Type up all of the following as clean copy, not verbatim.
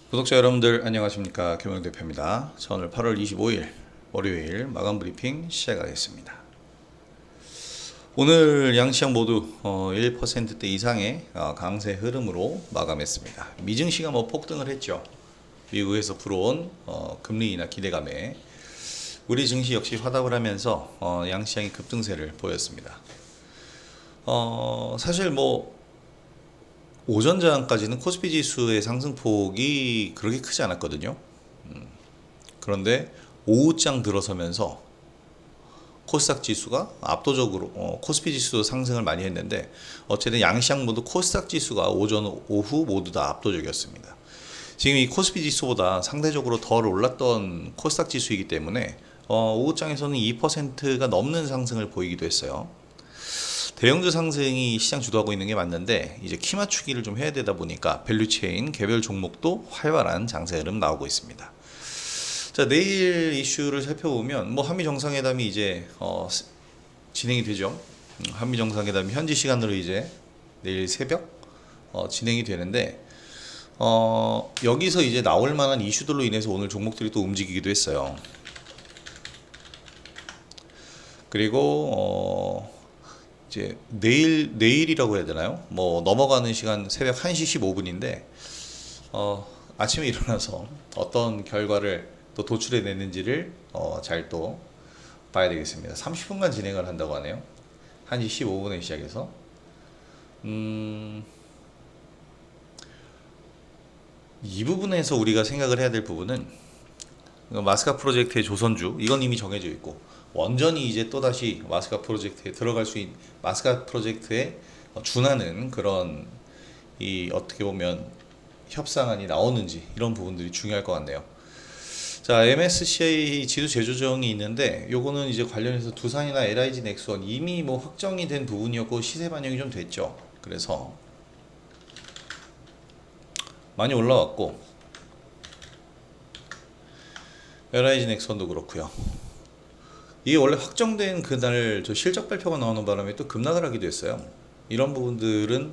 구독자 여러분들 안녕하십니까, 김영 대표입니다. 자, 오늘 8월 25일 월요일 마감 브리핑 시작하겠습니다. 오늘 양시장 모두 1%대 이상의 강세 흐름으로 마감했습니다. 미증시가 폭등을 했죠. 미국에서 불어온 금리 인하 기대감에 우리 증시 역시 화답을 하면서 양시장이 급등세를 보였습니다. 사실 오전 장까지는 코스피 지수의 상승폭이 그렇게 크지 않았거든요. 그런데 오후장 들어서면서 코스닥 지수가 압도적으로 코스피 지수도 상승을 많이 했는데 어쨌든 양시장 모두 코스닥 지수가 오전 오후 모두 다 압도적이었습니다. 지금 이 코스피 지수보다 상대적으로 덜 올랐던 코스닥 지수이기 때문에 오후장에서는 2%가 넘는 상승을 보이기도 했어요. 대형주 상승이 시장 주도하고 있는 게 맞는데 이제 키 맞추기를 좀 해야 되다 보니까 밸류체인 개별 종목도 활발한 장세 흐름 나오고 있습니다. 자, 내일 이슈를 살펴보면 한미 정상회담이 이제 진행이 되죠. 한미 정상회담이 현지 시간으로 이제 내일 새벽 진행이 되는데 여기서 이제 나올 만한 이슈들로 인해서 오늘 종목들이 또 움직이기도 했어요. 그리고 이제 내일이라고 해야 되나요? 넘어가는 시간 새벽 1시 15분인데 아침에 일어나서 어떤 결과를 또 도출해 내는지를 잘 또 봐야 되겠습니다. 30분간 진행을 한다고 하네요. 1시 15분에 시작해서 이 부분에서 우리가 생각을 해야 될 부분은 마스카 프로젝트의 조선주, 이건 이미 정해져 있고 원전이 이제 또다시 마스카 프로젝트에 들어갈 수 있는, 마스카 프로젝트에 준하는 그런 어떻게 보면 협상안이 나오는지 이런 부분들이 중요할 것 같네요. 자, MSCI 지수 재조정이 있는데 요거는 이제 관련해서 두산이나 LIG 넥스원 이미 확정이 된 부분이었고 시세 반영이 좀 됐죠. 그래서 많이 올라왔고 LIG 넥스원도 그렇고요. 이게 원래 확정된 그날 실적 발표가 나오는 바람에 또 급락을 하기도 했어요. 이런 부분들은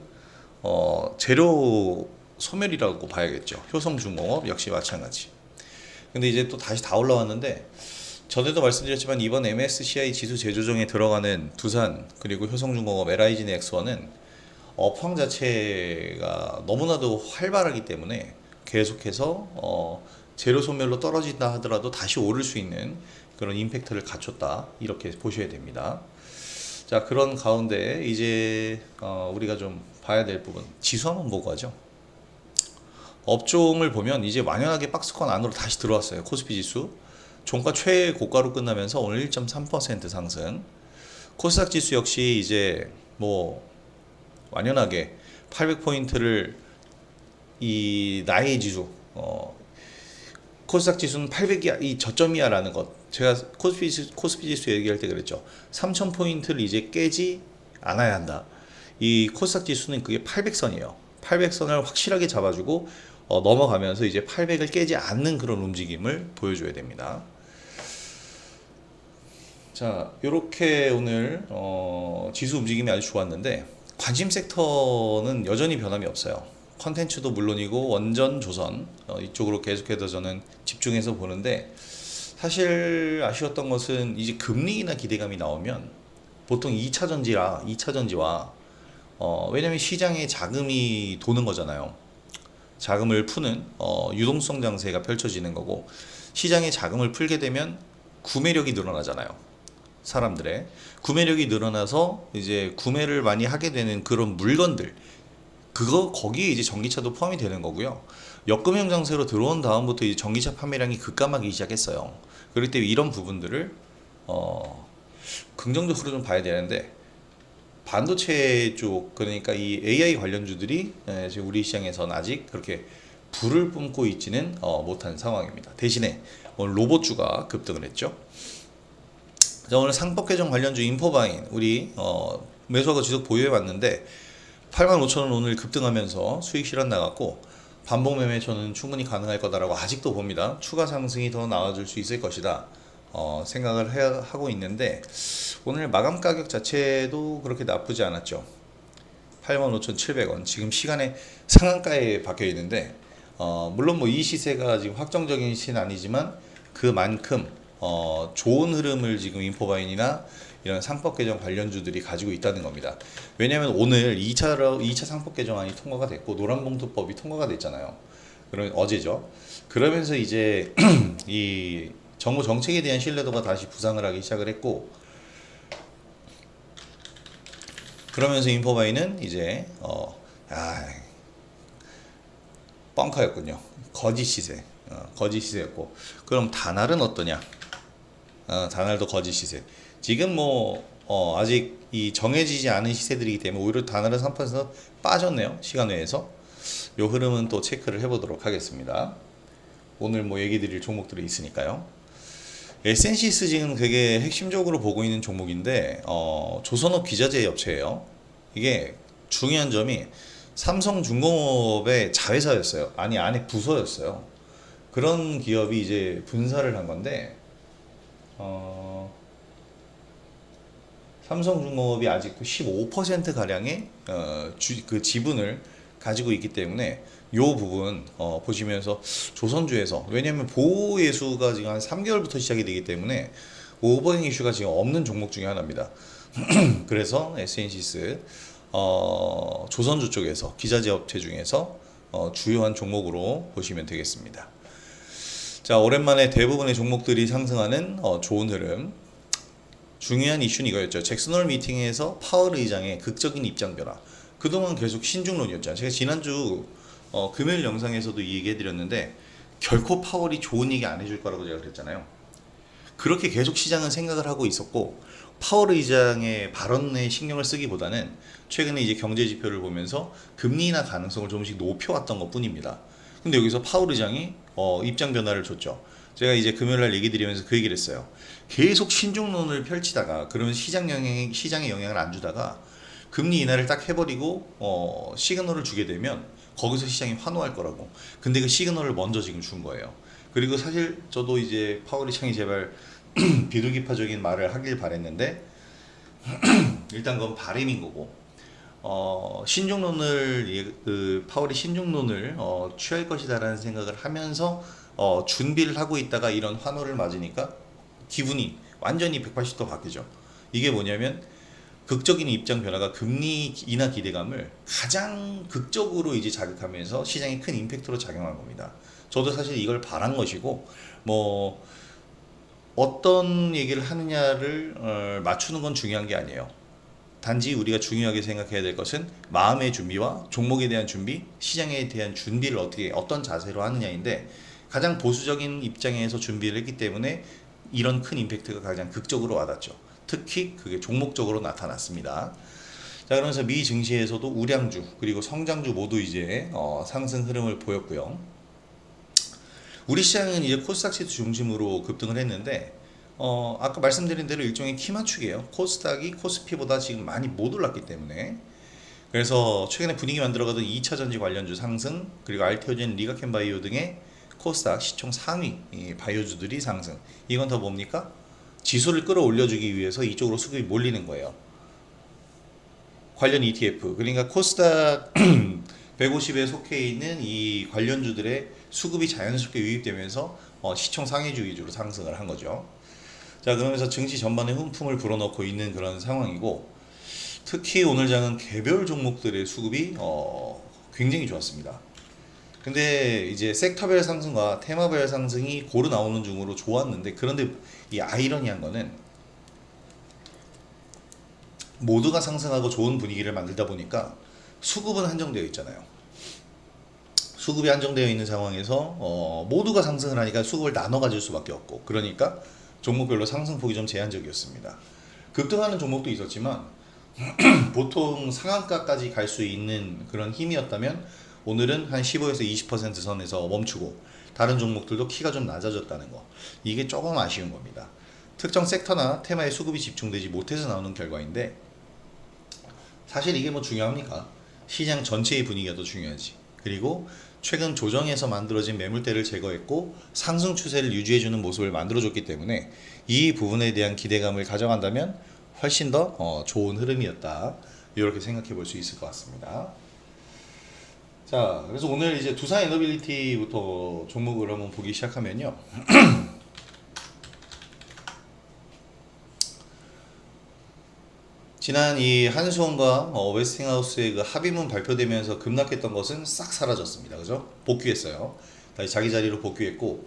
재료 소멸이라고 봐야겠죠. 효성중공업 역시 마찬가지. 근데 이제 또 다시 다 올라왔는데 전에도 말씀드렸지만 이번 MSCI 지수 재조정에 들어가는 두산 그리고 효성중공업, LIG 넥스원은 업황 자체가 너무나도 활발하기 때문에 계속해서 재료 소멸로 떨어진다 하더라도 다시 오를 수 있는 그런 임팩트를 갖췄다, 이렇게 보셔야 됩니다. 자, 그런 가운데 이제 우리가 좀 봐야 될 부분, 지수 한번 보고 하죠. 업종을 보면 이제 완연하게 박스권 안으로 다시 들어왔어요. 코스피 지수 종가 최고가로 끝나면서 오늘 1.3% 상승. 코스닥 지수 역시 이제 완연하게 800포인트를 이 나의 지수 코스닥 지수는 800이야, 이 저점이야라는 것. 제가 코스피 지수 얘기할 때 그랬죠. 3000포인트를 이제 깨지 않아야 한다. 이 코스닥 지수는 그게 800선이에요. 800선을 확실하게 잡아주고 넘어가면서 이제 800을 깨지 않는 그런 움직임을 보여줘야 됩니다. 자, 이렇게 오늘 지수 움직임이 아주 좋았는데 관심 섹터는 여전히 변함이 없어요. 컨텐츠도 물론이고 원전, 조선 이쪽으로 계속해서 저는 집중해서 보는데, 사실 아쉬웠던 것은 이제 금리 인하 기대감이 나오면 보통 2차 전지와 왜냐면 시장에 자금이 도는 거잖아요. 자금을 푸는 유동성 장세가 펼쳐지는 거고, 시장에 자금을 풀게 되면 구매력이 늘어나잖아요. 사람들의 구매력이 늘어나서 이제 구매를 많이 하게 되는 그런 물건들, 거기에 이제 전기차도 포함이 되는 거고요. 역금형 장세로 들어온 다음부터 이제 전기차 판매량이 급감하기 시작했어요. 그렇기 때문에 이런 부분들을 긍정적으로 좀 봐야 되는데, 반도체 쪽, 그러니까 이 AI 관련주들이 지금 우리 시장에서는 아직 그렇게 불을 뿜고 있지는 못한 상황입니다. 대신에 오늘 로봇주가 급등을 했죠. 자, 오늘 상법 개정 관련주 인포바인 우리 매수하고 지속 보유해 왔는데 85,000원 오늘 급등하면서 수익 실현 나갔고, 반복 매매 저는 충분히 가능할 거다라고 아직도 봅니다. 추가 상승이 더 나와줄 수 있을 것이다 생각을 하고 있는데, 오늘 마감 가격 자체도 그렇게 나쁘지 않았죠. 85,700원 지금 시간에 상한가에 박혀 있는데 물론 뭐 이 시세가 지금 확정적인 시세는 아니지만 그만큼 좋은 흐름을 지금 인포바인이나 이런 상법 개정 관련주들이 가지고 있다는 겁니다. 왜냐하면 오늘 2차 상법 개정안이 통과가 됐고 노란봉투법이 통과가 됐잖아요. 그럼 어제죠. 그러면서 이제 이 정부 정책에 대한 신뢰도가 다시 부상을 하기 시작을 했고, 그러면서 인포바이는 이제 뻥카였군요. 거짓 시세, 거짓 시세였고, 그럼 다날은 어떠냐? 다날도 거짓 시세. 지금 뭐 아직 이 정해지지 않은 시세들이기 때문에 오히려 다날은 3% 빠졌네요. 시간 외에서. 요 흐름은 또 체크를 해보도록 하겠습니다. 오늘 뭐 얘기 드릴 종목들이 있으니까요. 에센시스 지금 되게 핵심적으로 보고 있는 종목인데 조선업 기자재 업체예요. 이게 중요한 점이 삼성중공업의 자회사였어요. 아니 안에 부서였어요. 그런 기업이 이제 분사를 한 건데 삼성중공업이 아직도 15% 가량의 그 지분을 가지고 있기 때문에 요 부분 보시면서 조선주에서, 왜냐면 보호예수가 지금 한 3개월부터 시작이 되기 때문에 오버행 이슈가 지금 없는 종목 중에 하나입니다. 그래서 에센시스 조선주 쪽에서 기자재 업체 중에서 주요한 종목으로 보시면 되겠습니다. 자, 오랜만에 대부분의 종목들이 상승하는 좋은 흐름. 중요한 이슈는 이거였죠. 잭슨홀 미팅에서 파월 의장의 극적인 입장 변화. 그동안 계속 신중론이었잖아요. 제가 지난주 금요일 영상에서도 이 얘기 해드렸는데 결코 파월이 좋은 얘기 안 해줄 거라고 제가 그랬잖아요. 그렇게 계속 시장은 생각을 하고 있었고, 파월 의장의 발언에 신경을 쓰기보다는 최근에 이제 경제 지표를 보면서 금리 인하 가능성을 조금씩 높여왔던 것 뿐입니다. 근데 여기서 파월 의장이 입장 변화를 줬죠. 제가 이제 금요일 날 얘기 드리면서 그 얘기를 했어요. 계속 신중론을 펼치다가 그러면 시장에 영향을 안 주다가 금리 인하를 딱 해버리고 시그널을 주게 되면 거기서 시장이 환호할 거라고. 근데 그 시그널을 먼저 지금 준 거예요. 그리고 사실 저도 이제 파월 의장이 제발 비둘기파적인 말을 하길 바랬는데 일단 그건 바람인 거고, 신중론을 파월이 신중론을 취할 것이다라는 생각을 하면서 준비를 하고 있다가 이런 환호를 맞으니까 기분이 완전히 180도 바뀌죠. 이게 뭐냐면 극적인 입장 변화가 금리 인하 기대감을 가장 극적으로 이제 자극하면서 시장에 큰 임팩트로 작용한 겁니다. 저도 사실 이걸 바란 것이고, 뭐 어떤 얘기를 하느냐를 맞추는 건 중요한 게 아니에요. 단지 우리가 중요하게 생각해야 될 것은 마음의 준비와 종목에 대한 준비, 시장에 대한 준비를 어떤 자세로 하느냐인데, 가장 보수적인 입장에서 준비를 했기 때문에 이런 큰 임팩트가 가장 극적으로 와닿죠. 특히 그게 종목적으로 나타났습니다. 자, 그러면서 미 증시에서도 우량주 그리고 성장주 모두 이제 상승 흐름을 보였고요. 우리 시장은 이제 코스닥 지수 중심으로 급등을 했는데 아까 말씀드린 대로 일종의 키 맞추기예요. 코스닥이 코스피보다 지금 많이 못 올랐기 때문에. 그래서 최근에 분위기 만들어가던 2차 전지 관련주 상승, 그리고 알테오젠, 리가켄바이오 등의 코스닥 시총 상위 바이오주들이 상승. 이건 더 뭡니까? 지수를 끌어올려주기 위해서 이쪽으로 수급이 몰리는 거예요. 관련 ETF, 그러니까 코스닥 150에 속해 있는 이 관련주들의 수급이 자연스럽게 유입되면서 시총 상위주 위주로 상승을 한 거죠. 자, 그러면서 증시 전반에 훈풍을 불어넣고 있는 그런 상황이고, 특히 오늘 장은 개별 종목들의 수급이 굉장히 좋았습니다. 근데 이제 섹터별 상승과 테마별 상승이 고루 나오는 중으로 좋았는데, 그런데 이 아이러니한 거는 모두가 상승하고 좋은 분위기를 만들다 보니까 수급은 한정되어 있잖아요. 수급이 한정되어 있는 상황에서 모두가 상승을 하니까 수급을 나눠 가질 수밖에 없고, 그러니까 종목별로 상승폭이 좀 제한적이었습니다. 급등하는 종목도 있었지만 보통 상한가까지 갈 수 있는 그런 힘이었다면 오늘은 한 15에서 20% 선에서 멈추고 다른 종목들도 키가 좀 낮아졌다는 거, 이게 조금 아쉬운 겁니다. 특정 섹터나 테마에 수급이 집중되지 못해서 나오는 결과인데, 사실 이게 뭐 중요합니까? 시장 전체의 분위기가 더 중요하지. 그리고 최근 조정에서 만들어진 매물대를 제거했고 상승 추세를 유지해주는 모습을 만들어줬기 때문에 이 부분에 대한 기대감을 가져간다면 훨씬 더 좋은 흐름이었다, 이렇게 생각해 볼 수 있을 것 같습니다. 자, 그래서 오늘 이제 두산 에너빌리티부터 종목을 한번 보기 시작하면요. 지난 이 한수원과 웨스팅하우스의 그 합의문 발표되면서 급락했던 것은 싹 사라졌습니다. 그죠? 복귀했어요. 다시 자기 자리로 복귀했고,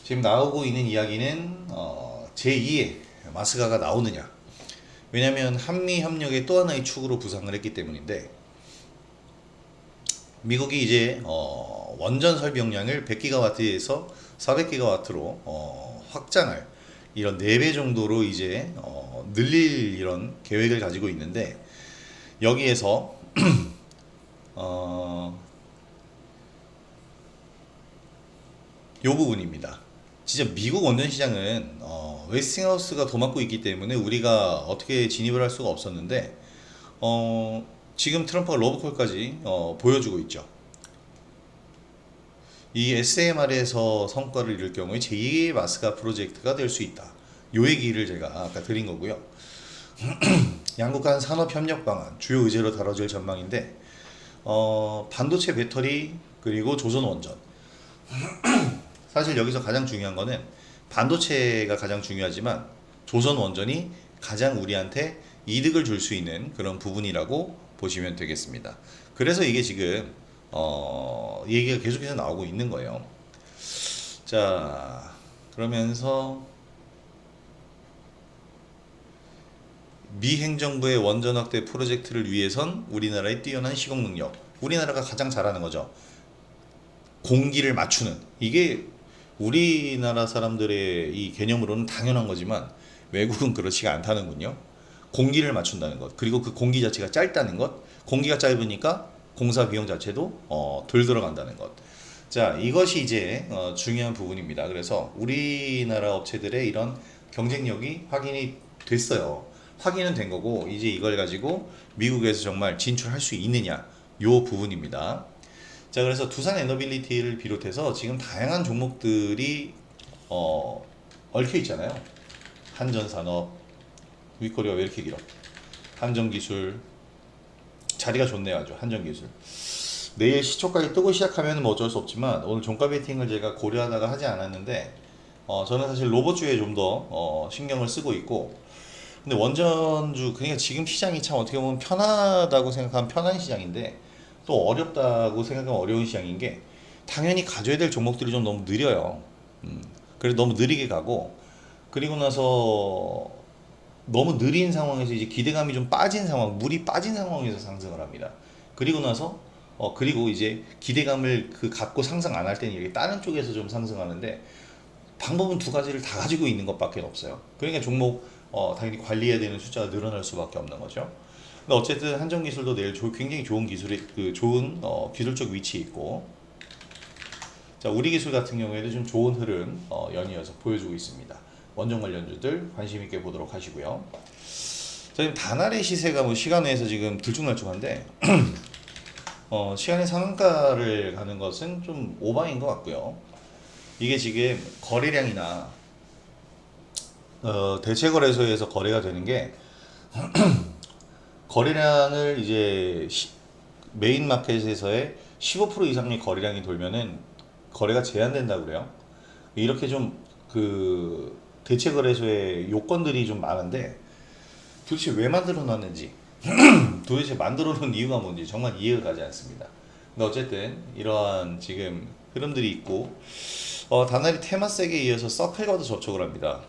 지금 나오고 있는 이야기는 제2의 마스가가 나오느냐. 왜냐하면 한미 협력의 또 하나의 축으로 부상을 했기 때문인데, 미국이 이제 원전 설비용량을 100기가와트에서 400기가와트로 확장할 이런 4배 정도로 이제 늘릴 이런 계획을 가지고 있는데, 여기에서 요 부분입니다. 진짜 미국 원전 시장은 웨스팅하우스가 도맡고 있기 때문에 우리가 어떻게 진입을 할 수가 없었는데, 지금 트럼프가 러브콜까지 보여주고 있죠. 이 SMR에서 성과를 이룰 경우에 제2의 마스가 프로젝트가 될 수 있다. 요 얘기를 제가 아까 드린 거고요. 양국 간 산업 협력 방안 주요 의제로 다뤄질 전망인데, 반도체 배터리 그리고 조선 원전. 사실 여기서 가장 중요한 거는 반도체가 가장 중요하지만 조선 원전이 가장 우리한테 이득을 줄 수 있는 그런 부분이라고 보시면 되겠습니다. 그래서 이게 지금 얘기가 계속해서 나오고 있는 거예요. 자, 그러면서 미 행정부의 원전 확대 프로젝트를 위해선 우리나라의 뛰어난 시공 능력, 우리나라가 가장 잘하는 거죠. 공기를 맞추는, 이게 우리나라 사람들의 이 개념으로는 당연한 거지만 외국은 그렇지가 않다는군요. 공기를 맞춘다는 것, 그리고 그 공기 자체가 짧다는 것, 공기가 짧으니까 공사 비용 자체도 덜 들어간다는 것. 자, 이것이 이제 중요한 부분입니다. 그래서 우리나라 업체들의 이런 경쟁력이 확인이 됐어요. 확인은 된 거고, 이제 이걸 가지고 미국에서 정말 진출할 수 있느냐, 요 부분입니다. 자, 그래서 두산 에너빌리티를 비롯해서 지금 다양한 종목들이 얽혀 있잖아요. 한전산업, 위코리아 왜 이렇게 길어? 한전기술, 자리가 좋네요. 아주 한전기술. 내일 시초가에 뜨고 시작하면 뭐 어쩔 수 없지만, 오늘 종가 베팅을 제가 고려하다가 하지 않았는데, 저는 사실 로봇주에 좀 더 신경을 쓰고 있고, 근데 원전주, 그러니까 지금 시장이 참 어떻게 보면 편하다고 생각하면 편한 시장인데, 또 어렵다고 생각하면 어려운 시장인 게, 당연히 가져야 될 종목들이 좀 너무 느려요. 그래서 너무 느리게 가고, 그리고 나서 너무 느린 상황에서 이제 기대감이 좀 빠진 상황, 물이 빠진 상황에서 상승을 합니다. 그리고 나서 그리고 이제 기대감을 갖고 상승 안 할 때는 이렇게 다른 쪽에서 좀 상승하는데, 방법은 두 가지를 다 가지고 있는 것밖에 없어요. 그러니까 종목 당연히 관리해야 되는 숫자가 늘어날 수밖에 없는 거죠. 근데 어쨌든 한전기술도 내일 굉장히 좋은 기술이 좋은 기술적 위치에 있고, 자, 우리 기술 같은 경우에도 좀 좋은 흐름 연이어서 보여주고 있습니다. 원전 관련주들 관심 있게 보도록 하시고요. 자, 지금 다날의 시세가 뭐 시간 내에서 지금 들쭉날쭉한데 시간의 상한가를 가는 것은 좀 오바인 것 같고요. 이게 지금 거래량이나 대체거래소에서 거래가 되는 게 거래량을 이제 메인 마켓에서의 15% 이상의 거래량이 돌면은 거래가 제한된다고 그래요. 이렇게 좀 대체 거래소의 요건들이 좀 많은데, 도대체 왜 만들어 놨는지 도대체 만들어 놓은 이유가 뭔지 정말 이해가 가지 않습니다. 근데 어쨌든 이러한 지금 흐름들이 있고, 다나리 테마섹에 이어서 서클과도 접촉을 합니다.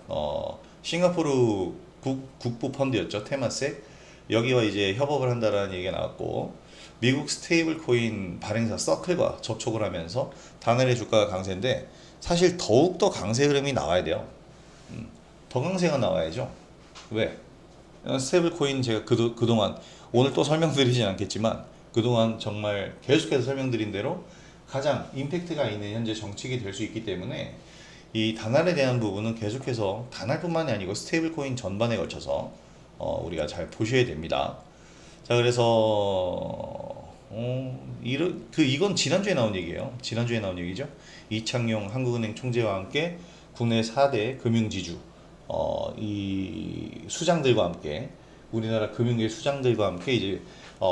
싱가포르 국부 펀드였죠, 테마섹. 여기와 이제 협업을 한다라는 얘기가 나왔고, 미국 스테이블 코인 발행사 서클과 접촉을 하면서 다나리 주가가 강세인데, 사실 더욱더 강세 흐름이 나와야 돼요. 더 강세가 나와야죠. 왜? 스테이블 코인 제가 그동안, 오늘 또 설명드리진 않겠지만, 그동안 정말 계속해서 설명드린 대로 가장 임팩트가 있는 현재 정책이 될 수 있기 때문에, 이 다날에 대한 부분은 계속해서 다날뿐만이 아니고 스테이블 코인 전반에 걸쳐서 우리가 잘 보셔야 됩니다. 자, 그래서 이건 지난주에 나온 얘기예요. 지난주에 나온 얘기죠. 이창용 한국은행 총재와 함께 국내 4대 금융지주 이 수장들과 함께, 우리나라 금융계 수장들과 함께 이제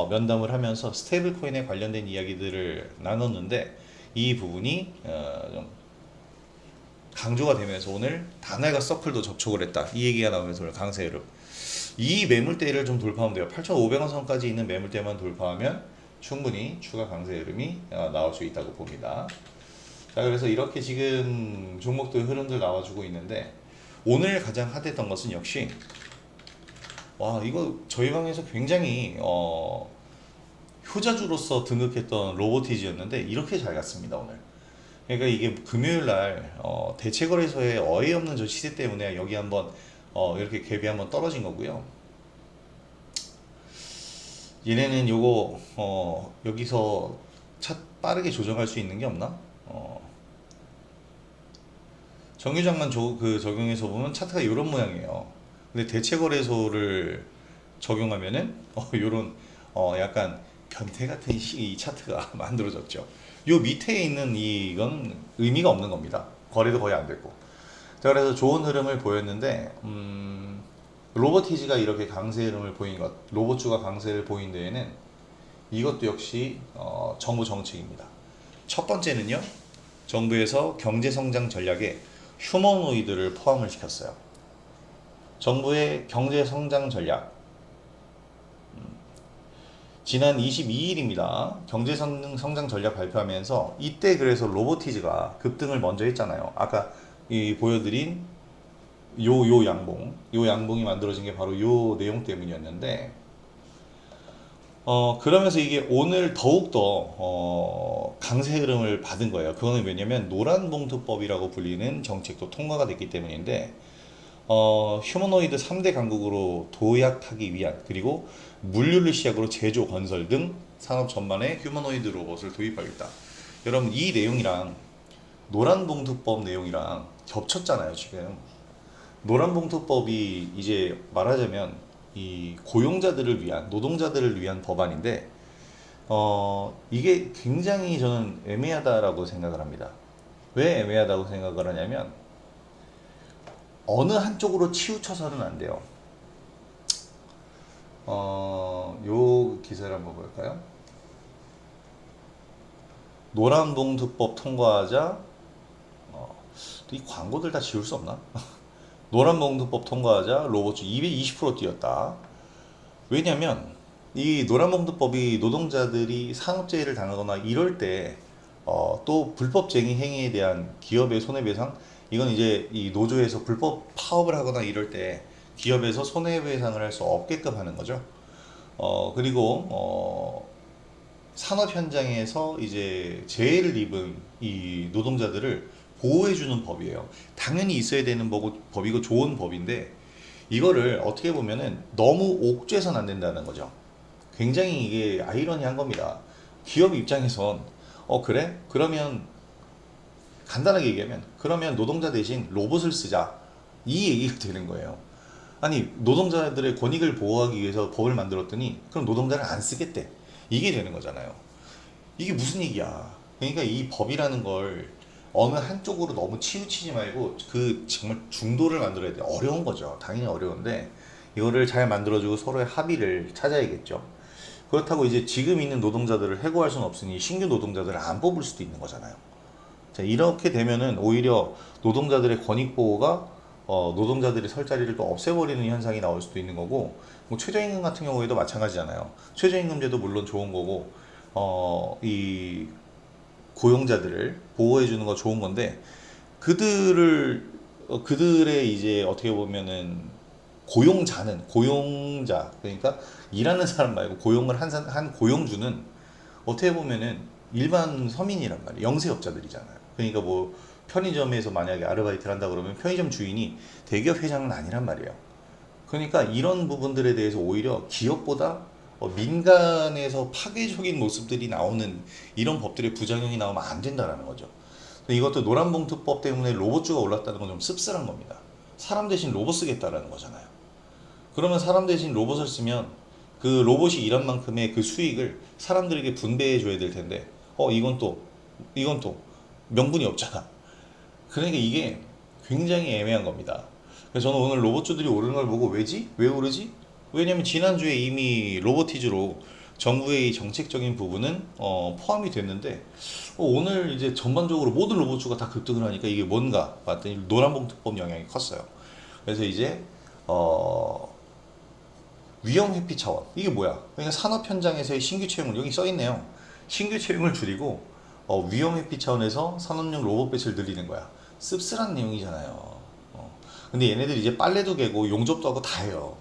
면담을 하면서 스테이블 코인에 관련된 이야기들을 나눴는데 이 부분이 좀 강조가 되면서 오늘 다날과 서클도 접촉을 했다. 이 얘기가 나오면서 오늘 강세 흐름. 이 매물대를 좀 돌파하면 돼요. 8,500원 선까지 있는 매물대만 돌파하면 충분히 추가 강세 흐름이 나올 수 있다고 봅니다. 자, 그래서 이렇게 지금 종목들 흐름들 나와주고 있는데 오늘 가장 핫했던 것은 역시 와, 이거 저희 방에서 굉장히 효자주로서 등극했던 로보티지였는데 이렇게 잘 갔습니다 오늘. 그러니까 이게 금요일 날 대체거래소의 어이없는 저 시세 때문에 여기 한번 이렇게 갭이 한번 떨어진 거고요. 얘네는 요거 여기서 차 빠르게 조정할 수 있는 게 없나? 정규장만 적용해서 보면 차트가 이런 모양이에요. 근데 대체거래소를 적용하면은 요런 약간 변태 같은 이 차트가 만들어졌죠. 요 밑에 있는 이건 의미가 없는 겁니다. 거래도 거의 안 됐고. 자, 그래서 좋은 흐름을 보였는데 로보티지가 이렇게 강세 흐름을 보인 것, 로봇주가 강세를 보인 데에는 이것도 역시 정부 정책입니다. 첫 번째는요, 정부에서 경제성장 전략에 휴머노이드를 포함을 시켰어요. 정부의 경제성장 전략, 지난 22일입니다. 경제성장 전략 발표하면서 이때 그래서 로보티즈가 급등을 먼저 했잖아요. 아까 보여드린 요 양봉이 만들어진 게 바로 요 내용 때문이었는데 그러면서 이게 오늘 더욱더 강세 흐름을 받은 거예요. 그거는 왜냐면 노란봉투법이라고 불리는 정책도 통과가 됐기 때문인데 휴머노이드 3대 강국으로 도약하기 위한, 그리고 물류를 시작으로 제조, 건설 등 산업 전반에 휴머노이드 로봇을 도입하겠다. 여러분, 이 내용이랑 노란봉투법 내용이랑 겹쳤잖아요 지금. 노란봉투법이 이제 말하자면 이 고용자들을 위한, 노동자들을 위한 법안인데 이게 굉장히 저는 애매하다라고 생각을 합니다. 왜 애매하다고 생각을 하냐면 어느 한쪽으로 치우쳐서는 안 돼요. 요 기사를 한번 볼까요? 노란봉투법 통과하자, 이 광고들 다 지울 수 없나? 노란봉투법 통과하자 로봇주 220% 뛰었다. 왜냐면 이 노란봉투법이 노동자들이 산업재해를 당하거나 이럴 때 또 불법쟁이 행위에 대한 기업의 손해배상, 이건 이제 이 노조에서 불법 파업을 하거나 이럴 때 기업에서 손해배상을 할 수 없게끔 하는 거죠. 그리고 산업 현장에서 이제 재해를 입은 이 노동자들을 보호해주는 법이에요. 당연히 있어야 되는 법이고 좋은 법인데 이거를 어떻게 보면은 너무 옥죄선 안 된다는 거죠. 굉장히 이게 아이러니한 겁니다. 기업 입장에선 그래? 그러면 간단하게 얘기하면 그러면 노동자 대신 로봇을 쓰자, 이 얘기가 되는 거예요. 아니, 노동자들의 권익을 보호하기 위해서 법을 만들었더니 그럼 노동자를 안 쓰겠대, 이게 되는 거잖아요. 이게 무슨 얘기야. 그러니까 이 법이라는 걸 어느 한쪽으로 너무 치우치지 말고 그 정말 중도를 만들어야 돼. 어려운 거죠. 당연히 어려운데 이거를 잘 만들어주고 서로의 합의를 찾아야겠죠. 그렇다고 이제 지금 있는 노동자들을 해고할 수는 없으니 신규 노동자들을 안 뽑을 수도 있는 거잖아요. 자, 이렇게 되면은 오히려 노동자들의 권익 보호가 노동자들이 설 자리를 또 없애버리는 현상이 나올 수도 있는 거고, 뭐 최저임금 같은 경우에도 마찬가지잖아요. 최저임금제도 물론 좋은 거고 이 고용자들을 보호해 주는 거 좋은 건데 그들의 이제 어떻게 보면은 고용자, 그러니까 일하는 사람 말고 고용을 한 고용주는 어떻게 보면은 일반 서민이란 말이에요. 영세업자들이잖아요. 그러니까 뭐 편의점에서 만약에 아르바이트를 한다 그러면 편의점 주인이 대기업 회장은 아니란 말이에요. 그러니까 이런 부분들에 대해서 오히려 기업보다 민간에서 파괴적인 모습들이 나오는 이런 법들의 부작용이 나오면 안 된다라는 거죠. 이것도 노란봉투법 때문에 로봇주가 올랐다는 건 좀 씁쓸한 겁니다. 사람 대신 로봇 쓰겠다라는 거잖아요. 그러면 사람 대신 로봇을 쓰면 그 로봇이 일한 만큼의 그 수익을 사람들에게 분배해 줘야 될 텐데 이건 또 명분이 없잖아. 그러니까 이게 굉장히 애매한 겁니다. 그래서 저는 오늘 로봇주들이 오르는 걸 보고 왜지? 왜 오르지? 왜냐면 지난주에 이미 로보티즈로 정부의 정책적인 부분은 포함이 됐는데 오늘 이제 전반적으로 모든 로봇주가 다 급등을 하니까 이게 뭔가 봤더니 노란봉투법 영향이 컸어요. 그래서 이제 위험 회피 차원 이게 뭐야? 그러니까 산업 현장에서의 신규 채용을 여기 써 있네요. 신규 채용을 줄이고 위험 회피 차원에서 산업용 로봇 배치를 늘리는 거야. 씁쓸한 내용이잖아요. 근데 얘네들 이제 빨래도 개고 용접도 하고 다 해요.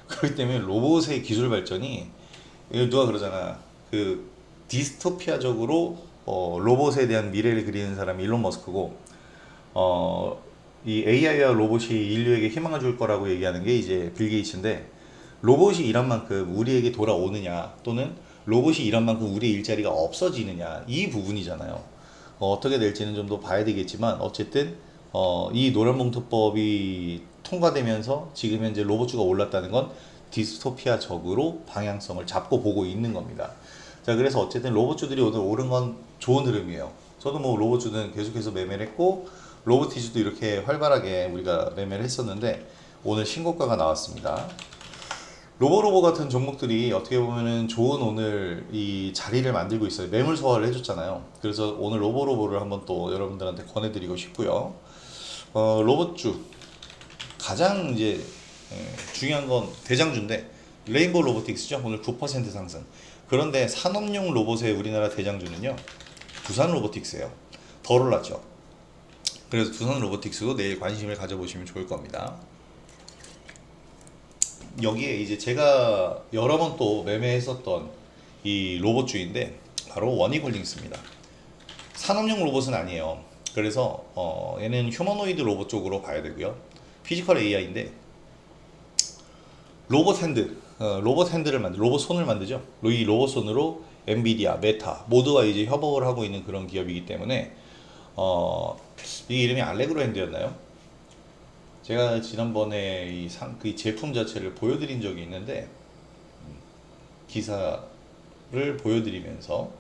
그렇기 때문에 로봇의 기술 발전이 이거 누가 그러잖아. 그 디스토피아적으로 로봇에 대한 미래를 그리는 사람이 일론 머스크고 이 AI와 로봇이 인류에게 희망을 줄 거라고 얘기하는 게 이제 빌 게이츠인데 로봇이 일한 만큼 우리에게 돌아오느냐 또는 로봇이 일한 만큼 우리의 일자리가 없어지느냐 이 부분이잖아요. 어떻게 될지는 좀 더 봐야 되겠지만 어쨌든 이 노란봉투법이 통과되면서 지금 현재 로봇주가 올랐다는 건 디스토피아적으로 방향성을 잡고 보고 있는 겁니다. 자, 그래서 어쨌든 로봇주들이 오늘 오른 건 좋은 흐름이에요. 저도 뭐 로봇주는 계속해서 매매를 했고 로보티즈도 이렇게 활발하게 우리가 매매를 했었는데 오늘 신고가가 나왔습니다. 로보로보 같은 종목들이 어떻게 보면은 좋은 오늘 이 자리를 만들고 있어요. 매물 소화를 해줬잖아요. 그래서 오늘 로보로보를 한번 또 여러분들한테 권해드리고 싶고요. 로봇주 가장 이제 중요한 건 대장주인데 레인보우 로보틱스죠. 오늘 9% 상승. 그런데 산업용 로봇의 우리나라 대장주는요. 두산 로보틱스예요. 덜 올랐죠. 그래서 두산 로보틱스도 내일 관심을 가져보시면 좋을 겁니다. 여기에 이제 제가 여러 번 또 매매했었던 이 로봇주인데 바로 원익홀딩스입니다. 산업용 로봇은 아니에요. 그래서 얘는 휴머노이드 로봇 쪽으로 봐야 되고요. 피지컬 AI인데 로봇 핸드, 로봇 핸드를 로봇 손을 만들죠. 이 로봇 손으로 엔비디아, 메타 모두와 이제 협업을 하고 있는 그런 기업이기 때문에 이 이름이 알레그로 핸드였나요? 제가 지난번에 그 제품 자체를 보여드린 적이 있는데 기사를 보여드리면서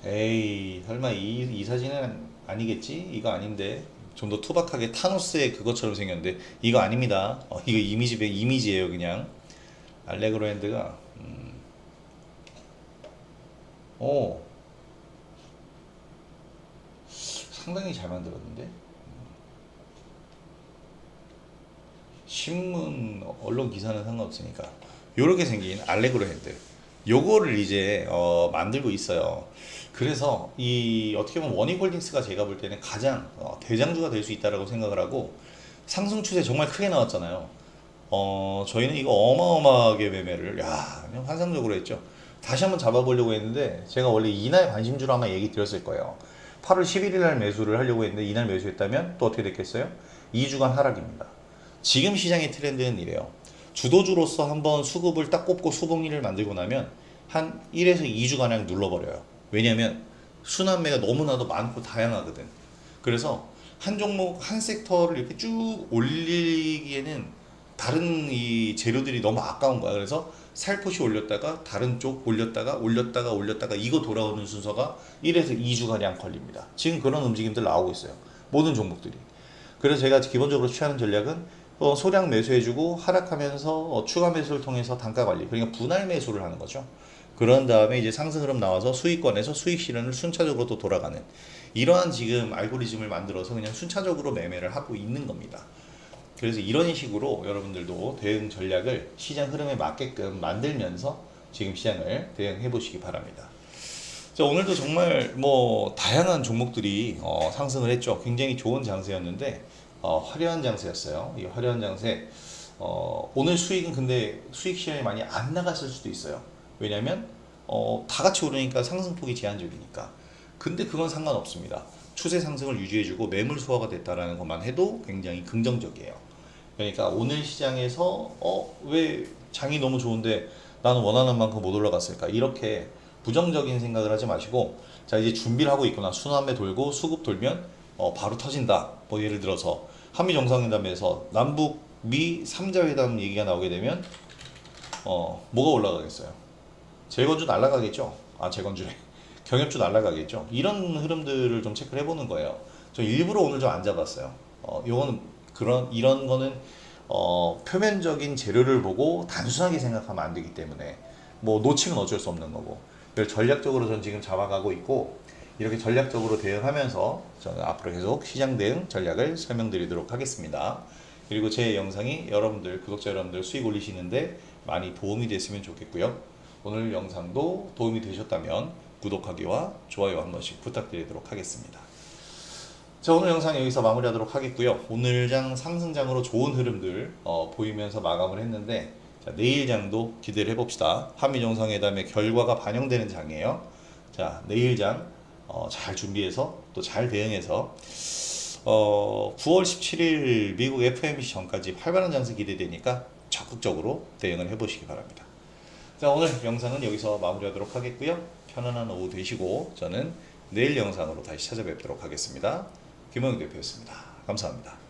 에이 설마 이 사진은 아니겠지? 이거 아닌데 좀 더 투박하게 타노스의 그것처럼 생겼는데 이거 아닙니다. 이거 이미지예요 그냥. 알레그로 핸드가 오 상당히 잘 만들었는데 신문 언론 기사는 상관없으니까 요렇게 생긴 알레그로 핸드 요거를 이제 만들고 있어요. 그래서 이 어떻게 보면 원익홀딩스가 제가 볼 때는 가장 대장주가 될 수 있다라고 생각을 하고 상승 추세 정말 크게 나왔잖아요. 저희는 이거 어마어마하게 매매를 그냥 환상적으로 했죠. 다시 한번 잡아보려고 했는데 제가 원래 이날 관심주로 아마 얘기 드렸을 거예요. 8월 11일 날 매수를 하려고 했는데 이날 매수했다면 또 어떻게 됐겠어요? 2주간 하락입니다. 지금 시장의 트렌드는 이래요. 주도주로서 한번 수급을 딱 꼽고 수봉리를 만들고 나면 한 1에서 2주가량 눌러버려요. 왜냐면 순환매가 너무나도 많고 다양하거든. 그래서 한 종목 한 섹터를 이렇게 쭉 올리기에는 다른 이 재료들이 너무 아까운 거야. 그래서 살포시 올렸다가 다른 쪽 올렸다가 이거 돌아오는 순서가 1에서 2주가량 걸립니다. 지금 그런 움직임들 나오고 있어요. 모든 종목들이. 그래서 제가 기본적으로 취하는 전략은 소량 매수해주고 하락하면서 추가 매수를 통해서 단가 관리, 그러니까 분할 매수를 하는 거죠. 그런 다음에 이제 상승 흐름 나와서 수익권에서 수익 실현을 순차적으로 또 돌아가는 이러한 지금 알고리즘을 만들어서 그냥 순차적으로 매매를 하고 있는 겁니다. 그래서 이런 식으로 여러분들도 대응 전략을 시장 흐름에 맞게끔 만들면서 지금 시장을 대응해 보시기 바랍니다. 자, 오늘도 정말 뭐 다양한 종목들이 상승을 했죠. 굉장히 좋은 장세였는데 화려한 장세였어요. 이 화려한 장세 오늘 수익은 근데 수익 시장이 많이 안 나갔을 수도 있어요. 왜냐면 다 같이 오르니까 상승폭이 제한적이니까. 근데 그건 상관없습니다. 추세 상승을 유지해주고 매물 소화가 됐다라는 것만 해도 굉장히 긍정적이에요. 그러니까 오늘 시장에서 왜 장이 너무 좋은데 나는 원하는 만큼 못 올라갔을까 이렇게 부정적인 생각을 하지 마시고 자 이제 준비를 하고 있구나. 순환매 돌고 수급 돌면 바로 터진다. 뭐 예를 들어서 한미 정상회담에서 남북 미 3자 회담 얘기가 나오게 되면 뭐가 올라가겠어요? 재건주 날아가겠죠. 재건주래. 경협주 날아가겠죠. 이런 흐름들을 좀 체크를 해보는 거예요. 저 일부러 오늘 좀 안 잡았어요. 요거는 이런 거는 표면적인 재료를 보고 단순하게 생각하면 안 되기 때문에 뭐 놓치면 어쩔 수 없는 거고, 이걸 전략적으로 전 지금 잡아가고 있고, 이렇게 전략적으로 대응하면서 저는 앞으로 계속 시장 대응 전략을 설명드리도록 하겠습니다. 그리고 제 영상이 여러분들, 구독자 여러분들 수익 올리시는데 많이 도움이 됐으면 좋겠고요. 오늘 영상도 도움이 되셨다면 구독하기와 좋아요 한 번씩 부탁드리도록 하겠습니다. 자, 오늘 영상 여기서 마무리하도록 하겠고요. 오늘 장 상승장으로 좋은 흐름들 보이면서 마감을 했는데, 자, 내일 장도 기대를 해봅시다. 한미정상회담의 결과가 반영되는 장이에요. 자, 내일 장 잘 준비해서 또 잘 대응해서 9월 17일 미국 FOMC 전까지 활발한 장세 기대되니까 적극적으로 대응을 해보시기 바랍니다. 자, 오늘 영상은 여기서 마무리하도록 하겠고요. 편안한 오후 되시고 저는 내일 영상으로 다시 찾아뵙도록 하겠습니다. 김영익 대표였습니다. 감사합니다.